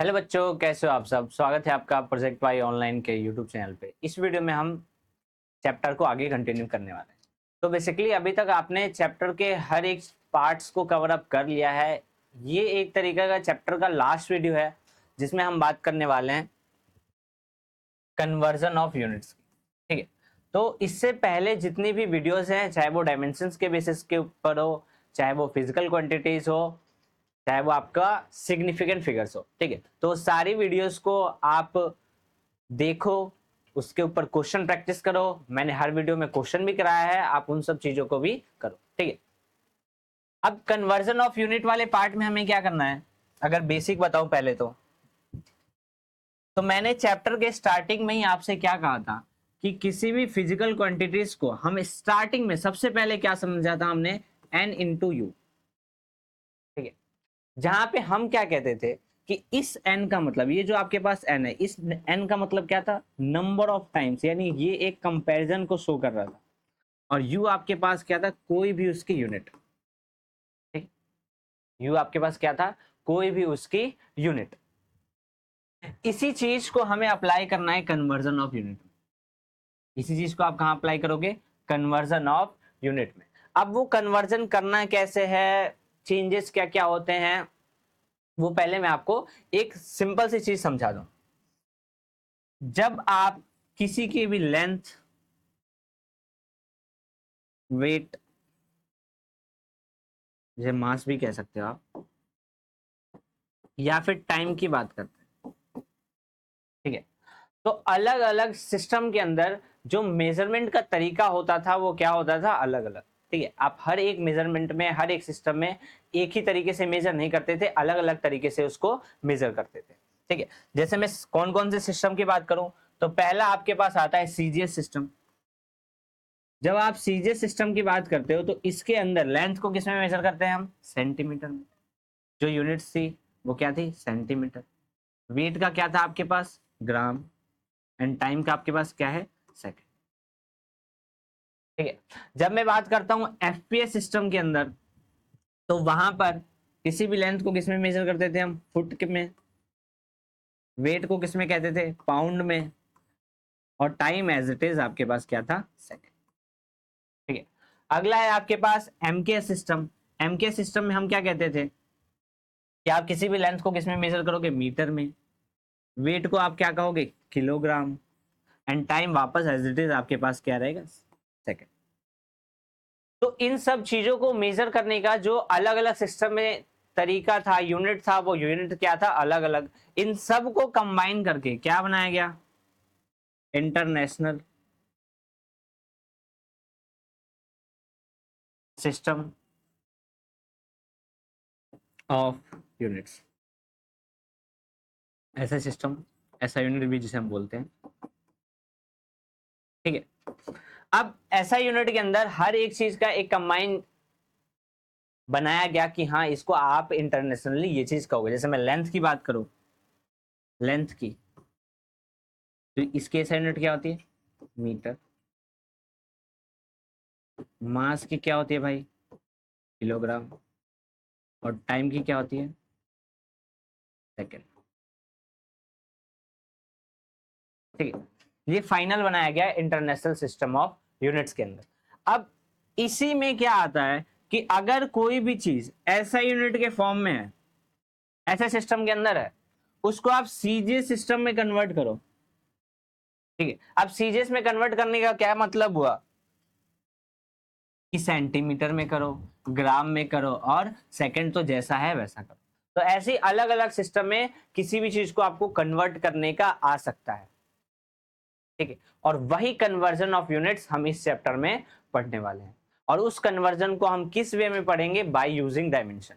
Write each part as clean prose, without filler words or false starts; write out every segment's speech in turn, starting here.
Hello बच्चों, कैसे हो आप सब। स्वागत है आपका प्रोजेक्ट वाई ऑनलाइन के यूट्यूब चैनल पे। इस वीडियो में हम चैप्टर को आगे कंटिन्यू करने वाले हैं। तो बेसिकली अभी तक आपने चैप्टर के हर एक पार्ट्स को कवर अप कर लिया है। ये एक तरीका का चैप्टर का लास्ट वीडियो है जिसमें हम बात करने वाले हैं कन्वर्जन ऑफ यूनिट्स की। ठीक है, तो इससे पहले जितनी भी वीडियोस हैं, चाहे वो डायमेंशंस के बेसिस के ऊपर हो, चाहे वो फिजिकल क्वांटिटीज हो, चाहे वो आपका सिग्निफिकेंट फिगर्स हो, ठीक है, तो सारी वीडियोस को आप देखो, उसके ऊपर क्वेश्चन प्रैक्टिस करो। मैंने हर वीडियो में क्वेश्चन भी कराया है, आप उन सब चीजों को भी करो। ठीक है, अब कन्वर्जन ऑफ यूनिट वाले पार्ट में हमें क्या करना है, अगर बेसिक बताऊं पहले तो मैंने चैप्टर के स्टार्टिंग में ही आपसे क्या कहा था कि किसी भी फिजिकल क्वांटिटीज को हम स्टार्टिंग में सबसे पहले क्या समझा था हमने, n इंटू यू। ठीक है, जहां पे हम क्या कहते थे कि इस n का मतलब, ये जो आपके पास n है, इस n का मतलब क्या था, नंबर ऑफ टाइम्स, यानी ये एक कंपैरिजन को शो कर रहा था। और u आपके पास क्या था, कोई भी उसकी यूनिट। ठीक, u आपके पास क्या था, कोई भी उसकी यूनिट। इसी चीज को हमें अप्लाई करना है कन्वर्जन ऑफ यूनिट में। इसी चीज को आप कहां अप्लाई करोगे, कन्वर्जन ऑफ यूनिट में। अब वो कन्वर्जन करना कैसे है, चेंजेस क्या क्या होते हैं, वो पहले मैं आपको एक सिंपल सी चीज समझा दूं। जब आप किसी की भी लेंथ, वेट, जैसे मास भी कह सकते हो आप, या फिर टाइम की बात करते हैं, ठीक है, तो अलग अलग सिस्टम के अंदर जो मेजरमेंट का तरीका होता था वो क्या होता था, अलग अलग। ठीक है, आप हर एक मेजरमेंट में, हर एक सिस्टम में एक ही तरीके से मेजर नहीं करते थे, अलग अलग तरीके से उसको मेजर करते थे। ठीक है, जैसे मैं कौन कौन से सिस्टम की बात करूं, तो पहला आपके पास आता है सीजीएस सिस्टम। जब आप सीजीएस सिस्टम की बात करते हो तो इसके अंदर लेंथ को किस में मेजर करते हैं हम, सेंटीमीटर में। जो यूनिट्स थी वो क्या थी, सेंटीमीटर। वेट का क्या था आपके पास, ग्राम। एंड टाइम का आपके पास क्या है, सेकंड। ठीक है, जब मैं बात करता हूं एफपीएस सिस्टम के अंदर, तो वहां पर किसी भी लेंथ को किस में मेजर करते थे हम, फुट में। वेट को किस में कहते थे, पाउंड में। और टाइम एज इट इज आपके पास क्या था, सेकंड। ठीक है, अगला है आपके पास एमके सिस्टम। एमके सिस्टम में हम क्या कहते थे कि आप किसी भी लेंथ को किस में मेजर करोगे, मीटर में। वेट को आप क्या कहोगे, किलोग्राम। एंड टाइम वापस एज इट इज आपके पास क्या रहेगा, सेकंड। तो इन सब चीजों को मेजर करने का जो अलग अलग सिस्टम में तरीका था, यूनिट था, वो यूनिट क्या था, अलग अलग। इन सब को कंबाइन करके क्या बनाया गया, इंटरनेशनल सिस्टम ऑफ यूनिट्स। ऐसा सिस्टम, ऐसा यूनिट भी जिसे हम बोलते हैं। ठीक है, अब ऐसा यूनिट के अंदर हर एक चीज का एक कंबाइन बनाया गया कि हाँ, इसको आप इंटरनेशनली ये चीज कहोगे। जैसे मैं लेंथ की बात करूं, लेंथ की, तो इसकी ऐसा यूनिट क्या होती है, मीटर। मास की क्या होती है भाई, किलोग्राम। और टाइम की क्या होती है, सेकेंड। ठीक है, ये फाइनल बनाया गया इंटरनेशनल सिस्टम ऑफ यूनिट्स के अंदर। अब इसी में क्या आता है कि अगर कोई भी चीज ऐसा यूनिट के फॉर्म में है, ऐसे सिस्टम के अंदर है, उसको आप सीजीएस सिस्टम में कन्वर्ट करो। ठीक है, अब सीजीएस में कन्वर्ट करने का क्या मतलब हुआ कि सेंटीमीटर में करो, ग्राम में करो, और सेकंड तो जैसा है वैसा करो। तो ऐसे अलग अलग सिस्टम में किसी भी चीज को आपको कन्वर्ट करने का आ सकता है। ठीक है, और वही कन्वर्जन ऑफ यूनिट्स हम इस चैप्टर में पढ़ने वाले हैं। और उस कन्वर्जन को हम किस वे में पढ़ेंगे, by using dimension,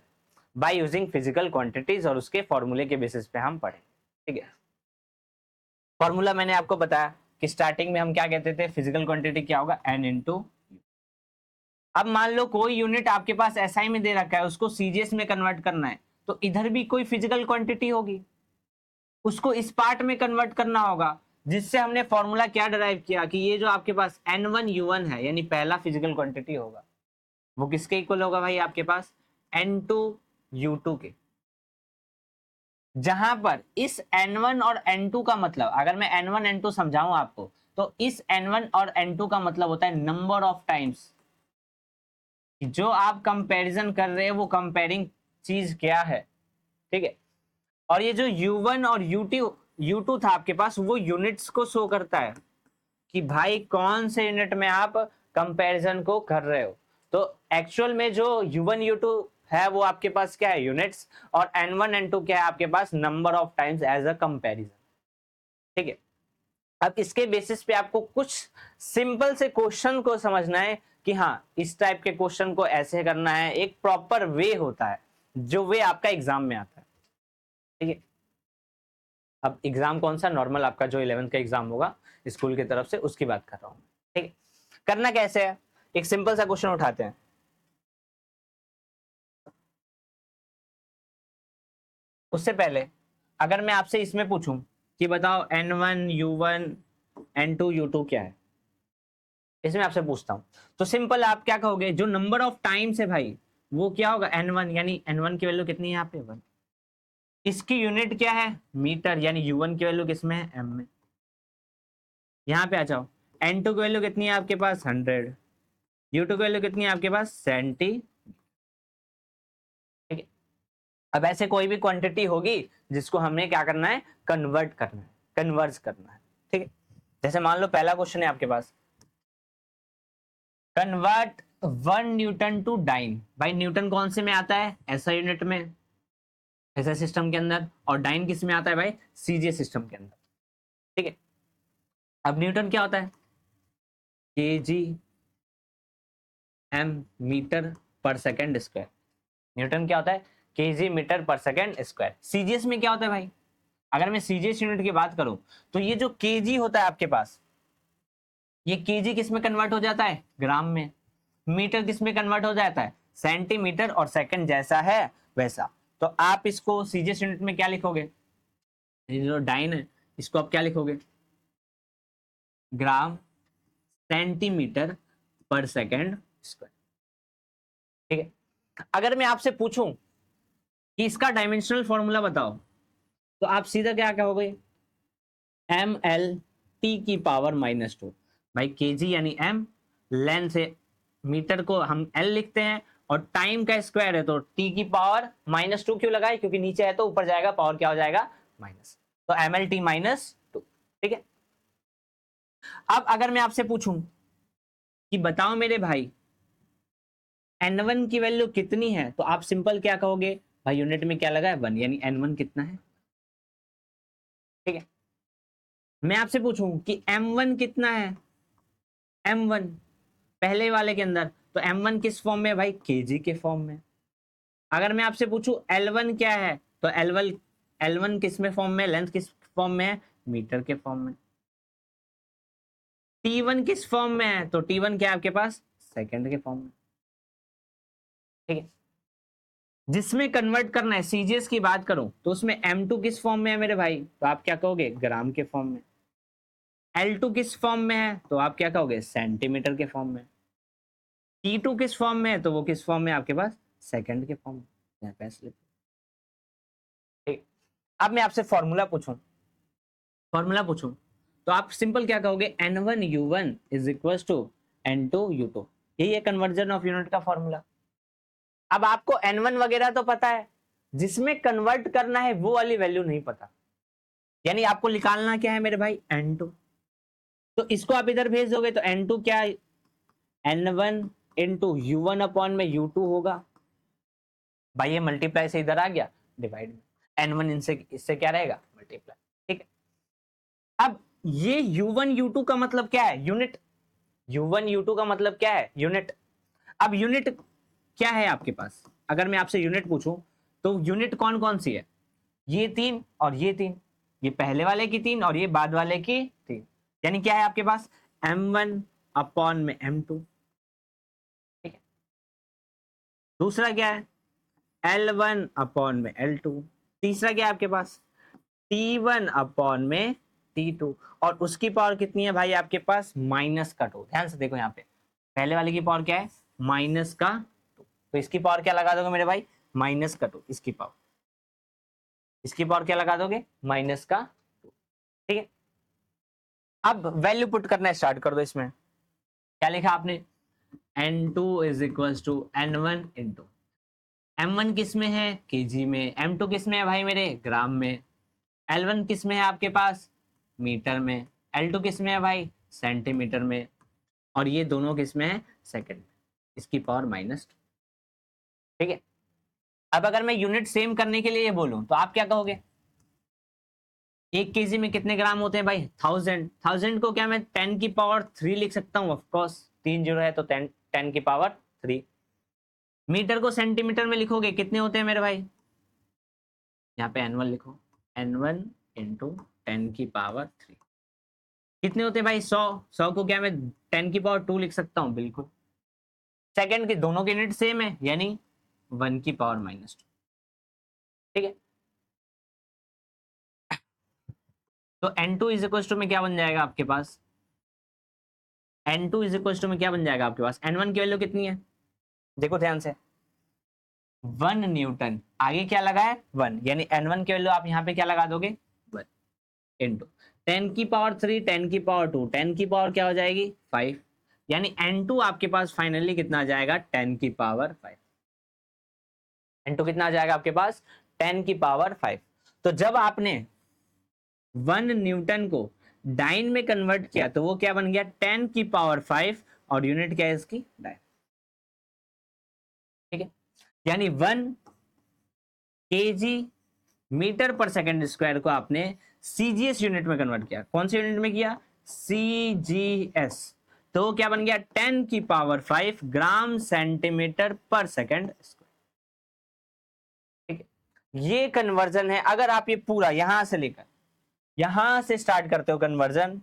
by using physical quantities, और उसके फॉर्मूले के बेसिस पे हम पढ़ेंगे। ठीक है, फॉर्मूला मैंने आपको बताया कि स्टार्टिंग में हम क्या कहते थे, फिजिकल क्वांटिटी क्या होगा, n इंटू। अब मान लो कोई यूनिट आपके पास एसआई में दे रखा है, उसको सीजीएस में कन्वर्ट करना है, तो इधर भी कोई फिजिकल क्वांटिटी होगी, उसको इस पार्ट में कन्वर्ट करना होगा। जिससे हमने फॉर्मूला क्या डिराइव किया कि ये जो आपके पास n1u1 है, यानी पहला फिजिकल क्वांटिटी होगा, वो किसके इक्वल होगा भाई, आपके पास n2u2 के। जहां पर इस N1 और N2 का मतलब, अगर मैं N1 N2 समझाऊं आपको, तो इस N1 और N2 का मतलब होता है नंबर ऑफ टाइम्स जो आप कंपैरिजन कर रहे हैं, वो कंपेयरिंग चीज क्या है, ठीक है। और ये जो U1 और U2 था आपके पास, वो यूनिट्स को शो करता है कि भाई कौन से यूनिट में आप कंपैरिजन को कर रहे हो। तो एक्चुअल में जो U1 U2 है वो आपके पास क्या है, यूनिट्स, और N1 N2 क्या है आपके पास, number of times as a comparison, ठीक है। अब इसके बेसिस पे आपको कुछ सिंपल से क्वेश्चन को समझना है कि हाँ इस टाइप के क्वेश्चन को ऐसे करना है, एक प्रॉपर वे होता है जो वे आपका एग्जाम में आता है, ठीक है। अब एग्जाम कौन सा, नॉर्मल आपका जो 11th का एग्जाम होगा स्कूल की तरफ से, उसकी बात कर रहा हूं, ठीक है। करना कैसे है, एक सिंपल सा क्वेश्चन उठाते हैं। उससे पहले अगर मैं आपसे इसमें पूछूं कि बताओ N1 U1 N2 U2 क्या है, इसमें आपसे पूछता हूं, तो सिंपल आप क्या कहोगे, जो नंबर ऑफ टाइम्स है भाई वो क्या होगा, N1, यानी N1 की वैल्यू कितनी है यहाँ पे 1, इसकी यूनिट क्या है मीटर, यानी U1 की वैल्यू किसमें है, M में। यहाँ पे आ जाओ, N2 की वैल्यू कितनी है आपके पास 100, U2 की वैल्यू कितनी है आपके पास 70, ठीक है। अब ऐसे कोई भी क्वांटिटी होगी जिसको हमें क्या करना है, कन्वर्ट करना है, कन्वर्ज करना है, ठीक है। जैसे मान लो पहला क्वेश्चन है आपके पास, कन्वर्ट 1 न्यूटन टू डाइन। भाई न्यूटन कौन से में आता है, ऐसा यूनिट में, ऐसा सिस्टम के अंदर, और डाइन किस में आता है भाई, सीजे सिस्टम के अंदर, ठीक है। अब न्यूटन क्या होता है, के जी एम मीटर पर सेकेंड स्क्वायर। न्यूटन क्या होता है, के जी मीटर पर सेकेंड स्क्वायर। सीजीएस में क्या होता है भाई, अगर मैं सीजीएस यूनिट की बात करूं, तो ये जो केजी होता है आपके पास, ये केजी किस में कन्वर्ट हो जाता है, ग्राम में। मीटर किस में कन्वर्ट हो जाता है, सेंटीमीटर, और सेकंड जैसा है वैसा। तो आप इसको सीजीएस यूनिट में क्या लिखोगे, ये जो डाइन है इसको आप क्या लिखोगे, ग्राम सेंटीमीटर पर सेकंड स्क्वायर, ठीक है। अगर मैं आपसे पूछूं कि इसका डायमेंशनल फॉर्मूला बताओ, तो आप सीधा क्या कहोगे, ml (T⁻²। भाई केजी यानी m, लेंथ है, मीटर को हम l लिखते हैं, और टाइम का स्क्वायर है तो T⁻², क्यों लगाए, क्योंकि नीचे है तो ऊपर जाएगा, पावर क्या हो जाएगा, माइनस, तो mlt-2, ठीक है। अब अगर मैं आपसे पूछूं कि बताओ मेरे भाई N1 की वैल्यू कितनी है, तो आप सिंपल क्या कहोगे, भाई यूनिट में क्या लगा है 1, यानी N1 कितना है, ठीक है। मैं आपसे पूछूं कि M1 कितना है, M1 पहले वाले के अंदर, तो M1 किस फॉर्म में है भाई, केजी के फॉर्म में। अगर मैं आपसे पूछूं L1 क्या है, तो L1 किस में फॉर्म में, लेंथ किस फॉर्म में है, मीटर के फॉर्म में। T1 किस फॉर्म में है, तो T1 क्या है आपके पास, सेकंड के फॉर्म में, ठीक है। जिसमें कन्वर्ट करना है, सीजीएस की बात करूं, तो उसमें M2 किस फॉर्म में है मेरे भाई, तो आप क्या कहोगे, ग्राम के फॉर्म में। L2 किस फॉर्म में है, तो आप क्या कहोगे, सेंटीमीटर के फॉर्म में। T2 किस फॉर्म में है, तो वो किस फॉर्म में आपके पास, सेकंड के फॉर्म में, यहाँ पे ऐसे लिखो, ठीक। अब मैं आपसे फॉर्मूला पूछूं, तो आप सिंपल क्या कहोगे, N1 U1 is equal to N2 U2, यही है कन्वर्जन ऑफ यूनिट का फॉर्मूला। अब आपको N1 वगैरह तो पता है, जिसमें कन्वर्ट करना है वो वाली वैल्यू नहीं पता, यानी आपको निकालना क्या है मेरे भाई, N2। तो इसको आप इधर भेज दोगे तो N2 क्या, N1 इंटू U1 अपॉन में U2 होगा। भाई ये मल्टीप्लाई से इधर आ गया, डिवाइड में N1 इनसे इससे क्या रहेगा, मल्टीप्लाई, ठीक है। अब ये U1 U2 का मतलब क्या है, यूनिट। U1 U2 का मतलब क्या है, यूनिट। अब यूनिट क्या है आपके पास, अगर मैं आपसे यूनिट पूछूं, तो यूनिट कौन कौन सी है, ये 3 और ये 3, ये पहले वाले की 3 और ये बाद वाले की 3, यानी क्या है आपके पास, M1 अपॉन में M2, ठीक है। दूसरा क्या है, L1 अपॉन में L2। तीसरा क्या है आपके पास, T1 अपॉन में T2, और उसकी पावर कितनी है भाई आपके पास, -2। ध्यान से देखो यहाँ पे, पहले वाले की पावर क्या है, -2, तो इसकी पावर क्या लगा दोगे मेरे भाई, -2 इसकी पावर, इसकी पावर क्या लगा दोगे, माइनस का 2। ठीक है, अब वैल्यू पुट करना स्टार्ट कर दो। इसमें क्या लिखा आपने, n2 is equal to n1 into m1 किस में है, केजी में, m2 किस में है भाई मेरे, ग्राम में, L1 किस में है आपके पास, मीटर में, L2 किस में है भाई, सेंटीमीटर में, और ये दोनों किस में है, सेकंड में, इसकी पावर माइनस 2। ठीक है, अब अगर मैं यूनिट सेम करने के लिए ये बोलूं तो आप क्या कहोगे, 1 केजी में कितने ग्राम होते हैं भाई, 1000 को क्या मैं 10 की पावर 3 लिख सकता हूँ, ऑफकोर्स 3 जीरो है तो 10 की पावर 3। मीटर को सेंटीमीटर में लिखोगे कितने होते हैं मेरे भाई, यहाँ पे n1 लिखो, n1 इंटू 10 की पावर 3 कितने होते हैं भाई, 100 को क्या मैं 10 की पावर 2 लिख सकता हूँ, बिल्कुल। सेकंड के दोनों के यूनिट सेम है, यानी 1 की पावर माइनस 2। ठीक है, तो n2 इज इक्वल टू में क्या बन जाएगा आपके पास, n2 इज इक्वल टू में क्या बन जाएगा आपके पास, n1 की वैल्यू कितनी है, देखो ध्यान से, 1 न्यूटन, आगे क्या लगा है 1, यानी n1 की वैल्यू आप यहाँ पे क्या लगा दोगे 1 इंटू 10 की पावर 3, 10 की पावर 2, 10 की पावर क्या हो जाएगी 5, यानी n2 आपके पास फाइनली कितना आ जाएगा 10 की पावर 5। n2 कितना आ जाएगा आपके पास 10 की पावर 5। तो जब आपने 1 न्यूटन को डाइन में कन्वर्ट किया तो वो क्या बन गया 10 की पावर 5, और यूनिट क्या है इसकी, डाइन। ठीक है, यानी 1 केजी मीटर पर सेकंड स्क्वायर को आपने सीजीएस यूनिट में कन्वर्ट किया। कौन से यूनिट में किया, सीजीएस, तो क्या बन गया 10 की पावर 5 ग्राम सेंटीमीटर पर सेकंड स्क्वायर। ठीक है, ये कन्वर्जन है। अगर आप ये पूरा यहां से लेकर यहां से स्टार्ट करते हो कन्वर्जन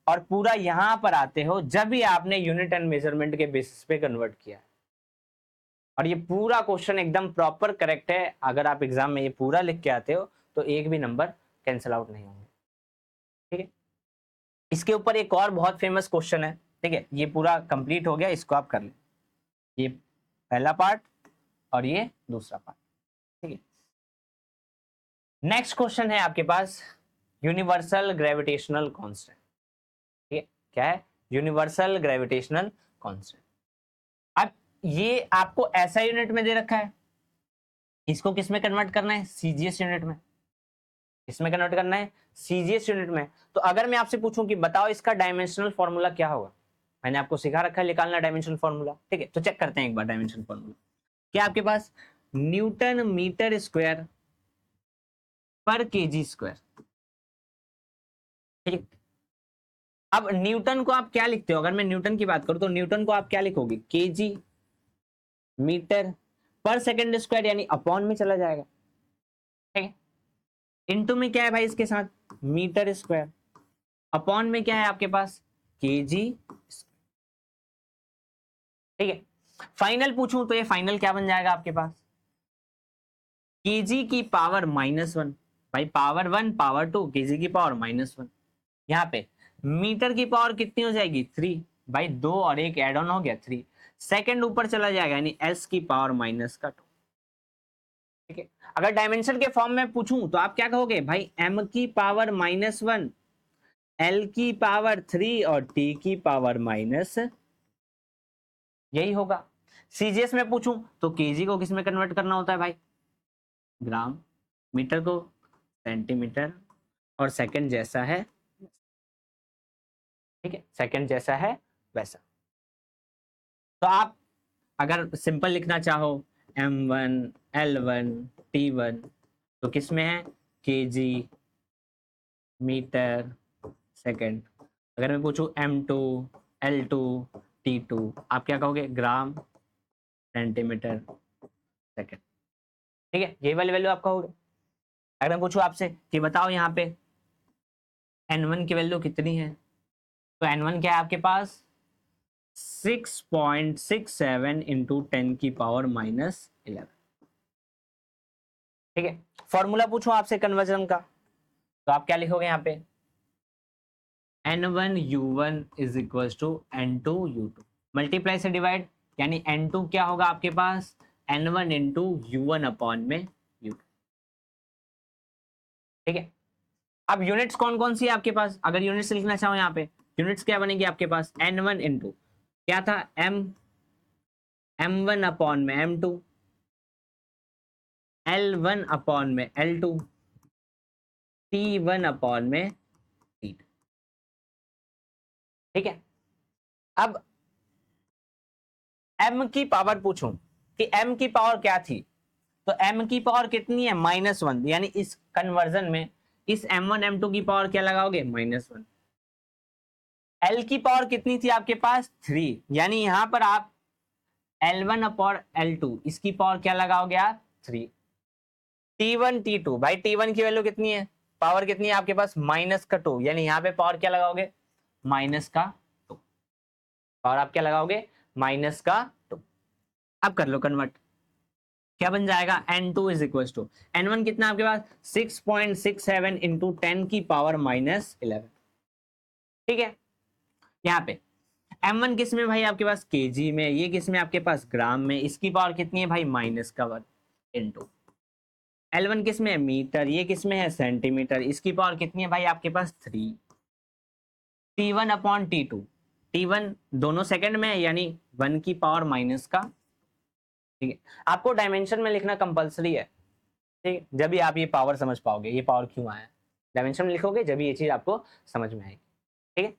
और पूरा यहां पर आते हो, जब भी आपने यूनिट एंड मेजरमेंट के बेसिस पे कन्वर्ट किया, और ये पूरा क्वेश्चन एकदम प्रॉपर करेक्ट है, अगर आप एग्जाम में ये पूरा लिख के आते हो तो एक भी नंबर कैंसिल आउट नहीं होंगे। ठीक है, इसके ऊपर एक और बहुत फेमस क्वेश्चन है। ठीक है, ये पूरा कंप्लीट हो गया, इसको आप कर लें, ये पहला पार्ट और ये दूसरा पार्ट। ठीक है, नेक्स्ट क्वेश्चन है आपके पास यूनिवर्सल ग्रेविटेशनल कांस्टेंट। ठीक है, क्या है, यूनिवर्सल ग्रेविटेशनल कांस्टेंट। अब ये आपको ऐसा यूनिट में दे रखा है, इसको किस में कन्वर्ट करना है, सीजीएस यूनिट में। इसमें कन्वर्ट करना है सीजीएस यूनिट में। तो अगर मैं आपसे पूछूं कि बताओ इसका डायमेंशनल फॉर्मूला क्या होगा, मैंने आपको सिखा रखा है निकालना डायमेंशनल फॉर्मूला। ठीक है, तो चेक करते हैं एक बार डायमेंशनल फॉर्मूला। क्या आपके पास, न्यूटन मीटर स्क्वायर पर केजी स्क्वायर। ठीक है, अब न्यूटन को आप क्या लिखते हो, अगर मैं न्यूटन की बात करूं तो न्यूटन को आप क्या लिखोगे, केजी मीटर पर सेकंड स्क्वायर, यानी अपॉन में चला जाएगा। ठीक है, इनटू में क्या है भाई इसके साथ, मीटर स्क्वायर, अपॉन में क्या है आपके पास, केजी। ठीक है, फाइनल पूछूं तो ये फाइनल क्या बन जाएगा आपके पास, केजी की पावर -1, भाई पावर 1 पावर 2, केजी की पावर -1। यहाँ पे मीटर की पावर कितनी हो जाएगी 3, भाई 2 और 1 एड ऑन हो गया 3, सेकंड ऊपर चला जाएगा, यानी एस की पावर -2। ठीक है, अगर डायमेंशन के फॉर्म में पूछूं तो आप क्या कहोगे भाई, m की पावर -1, l की पावर 3 और t की पावर माइनस, यही होगा। सीजीएस में पूछूं तो केजी को किस में कन्वर्ट करना होता है भाई, ग्राम, मीटर को सेंटीमीटर, और सेकंड जैसा है, ठीक है, सेकंड जैसा है वैसा। तो आप अगर सिंपल लिखना चाहो m1 l1 t1 तो किस में है, केजी मीटर सेकंड। अगर मैं पूछूं m2 l2 t2 आप क्या कहोगे, ग्राम सेंटीमीटर सेकंड। ठीक है, ये वाली वैल्यू आप कहोगे। अगर मैं पूछूं आपसे कि बताओ यहाँ पे n1 की वैल्यू कितनी है, तो n1 क्या है आपके पास 6.67 इंटू 10 की पावर -11। ठीक है, फॉर्मूला पूछूं आपसे कन्वर्जन का तो आप क्या लिखोगे यहाँ पे, n1 u1 is equal to n2 u2, multiply से डिवाइड, यानी n2 क्या होगा आपके पास n1 इंटू u1 अपॉन में u2। ठीक है, अब यूनिट्स कौन कौन सी है आपके पास, अगर यूनिट्स लिखना चाहो यहाँ पे यूनिट्स क्या बनेगी आपके पास, n1 इंटू क्या था m1 अपॉन में m2, l1 अपॉन में l2, t1 अपॉन में t2। ठीक है, अब m की पावर पूछूं कि m की पावर क्या थी, तो m की पावर कितनी है -1, यानी इस कन्वर्जन में इस m1 m2 की पावर क्या लगाओगे -1। l की पावर कितनी थी आपके पास 3, यानी यहां पर आप l1 अपॉन l2 इसकी पावर क्या लगाओगे आप 3। t1 t2 भाई t1 की वैल्यू कितनी है, पावर कितनी है आपके पास -2, यानी यहां पे पावर क्या लगाओगे -2, और आप क्या लगाओगे -2। अब कर लो कन्वर्ट, क्या बन जाएगा n2 is equal to n1 कितना आपके पास 6.67 इंटू 10 की पावर -11। ठीक है, यहाँ पे m1 किस में भाई आपके पास केजी में, ये किस में आपके पास ग्राम में, इसकी पावर कितनी है भाई -1 इंटू l1 किस में है मीटर, ये किस में है सेंटीमीटर, इसकी पावर कितनी है भाई आपके पास 3। t1 अपॉन t2, t1 दोनों सेकंड में है यानी 1 की पावर माइनस का। ठीक है, आपको डायमेंशन में लिखना कंपलसरी है, ठीक है, जब भी आप ये पावर समझ पाओगे ये पावर क्यों आया, डायमेंशन में लिखोगे जब ये चीज आपको समझ में आएगी। ठीक है,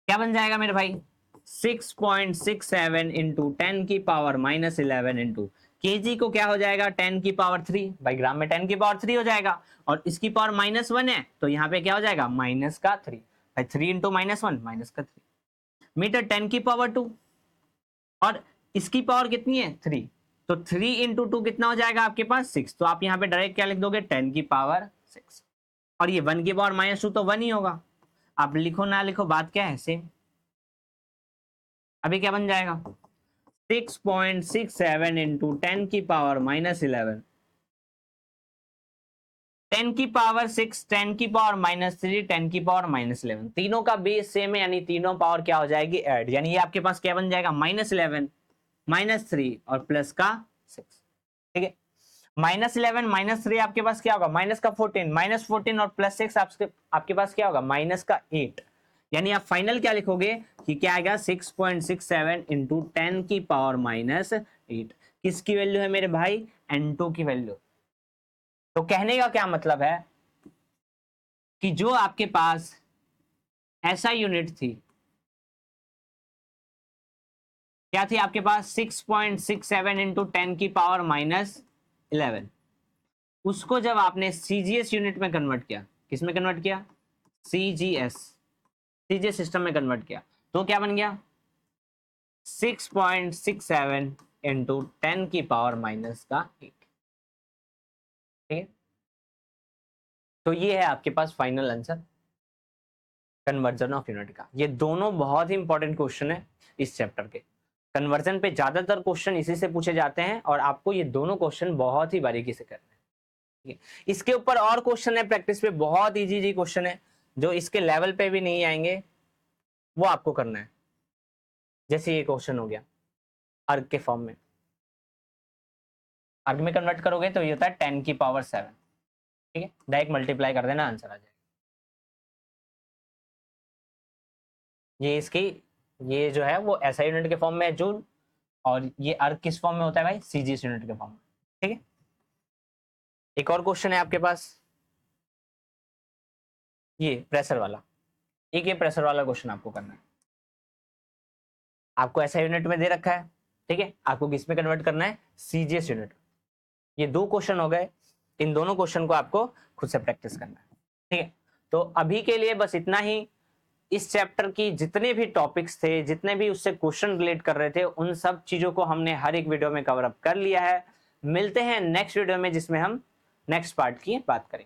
क्या बन जाएगा मेरे भाई 6.67 इंटू 10 की पावर -11 इंटू केजी को क्या हो जाएगा 10 की पावर 3, भाई ग्राम में 10 की पावर 3 हो जाएगा, और इसकी पावर -1 है तो यहाँ पे क्या हो जाएगा -3, भाई 3 इंटू -1 -3। मीटर 10 की पावर 2 और इसकी पावर कितनी है 3, तो 3 इंटू 2 कितना हो जाएगा आपके पास 6, तो आप यहाँ पे डायरेक्ट क्या लिख दोगे 10 की पावर 6, और ये 1 की पावर -2 तो 1 ही होगा, आप लिखो ना लिखो बात क्या है सेम। अभी क्या बन जाएगा 6.67 इंटू 10 की पावर -11, 10 की पावर 6, 10 की पावर -3, 10 की पावर -11, तीनों का बेस सेम है, यानी तीनों पावर क्या हो जाएगी ऐड, यानी ये आपके पास क्या बन जाएगा -11 -3 और प्लस का 6। ठीक है, -11 -3 आपके पास क्या होगा -14 और +6 आपके पास क्या होगा -8, यानी आप फाइनल क्या लिखोगे कि क्या आएगा 6.67 इंटू 10 की पावर -8। किसकी वैल्यू है मेरे भाई n2 की वैल्यू। तो कहने का क्या मतलब है कि जो आपके पास ऐसा यूनिट थी, क्या थी आपके पास 6.67 इंटू 10 की पावर -11, उसको जब आपने सीजीएस यूनिट में कन्वर्ट किया, किस में कन्वर्ट किया सीजीएस सिस्टम में कन्वर्ट किया, तो क्या बन गया 6.67 इंटू 10 की पावर -8। ठीक है, तो ये है आपके पास final answer conversion of unit का। ये दोनों बहुत ही इंपॉर्टेंट क्वेश्चन है इस चैप्टर के, कन्वर्जन पे ज्यादातर क्वेश्चन इसी से पूछे जाते हैं, और आपको ये दोनों क्वेश्चन बहुत ही बारीकी से करने हैं। ठीक है, इसके ऊपर और क्वेश्चन है प्रैक्टिस पे, बहुत इजी क्वेश्चन है जो इसके लेवल पे भी नहीं आएंगे, वो आपको करना है। जैसे ये क्वेश्चन हो गया अर्ग के फॉर्म में, अर्ग में कन्वर्ट करोगे तो ये होता है 10 की पावर 7। ठीक है, डायरेक्ट मल्टीप्लाई कर देना आंसर आ जाएगा। ये इसकी ये जो है वो एसआई यूनिट के फॉर्म में है जूल, और ये अर्ग किस फॉर्म में होता है भाई सीजीएस यूनिट के फॉर्म में। ठीक है, एक और क्वेश्चन है आपके पास ये प्रेशर वाला, एक ये प्रेशर वाला क्वेश्चन आपको करना है। आपको ऐसा यूनिट में दे रखा है, ठीक है, आपको किस में कन्वर्ट करना है सीजीएस यूनिट। ये 2 क्वेश्चन हो गए, इन दोनों क्वेश्चन को आपको खुद से प्रैक्टिस करना है। ठीक है, तो अभी के लिए बस इतना ही। इस चैप्टर की जितने भी टॉपिक्स थे, जितने भी उससे क्वेश्चन रिलेट कर रहे थे, उन सब चीजों को हमने हर एक वीडियो में कवर अप कर लिया है। मिलते हैं नेक्स्ट वीडियो में जिसमें हम नेक्स्ट पार्ट की बात करेंगे।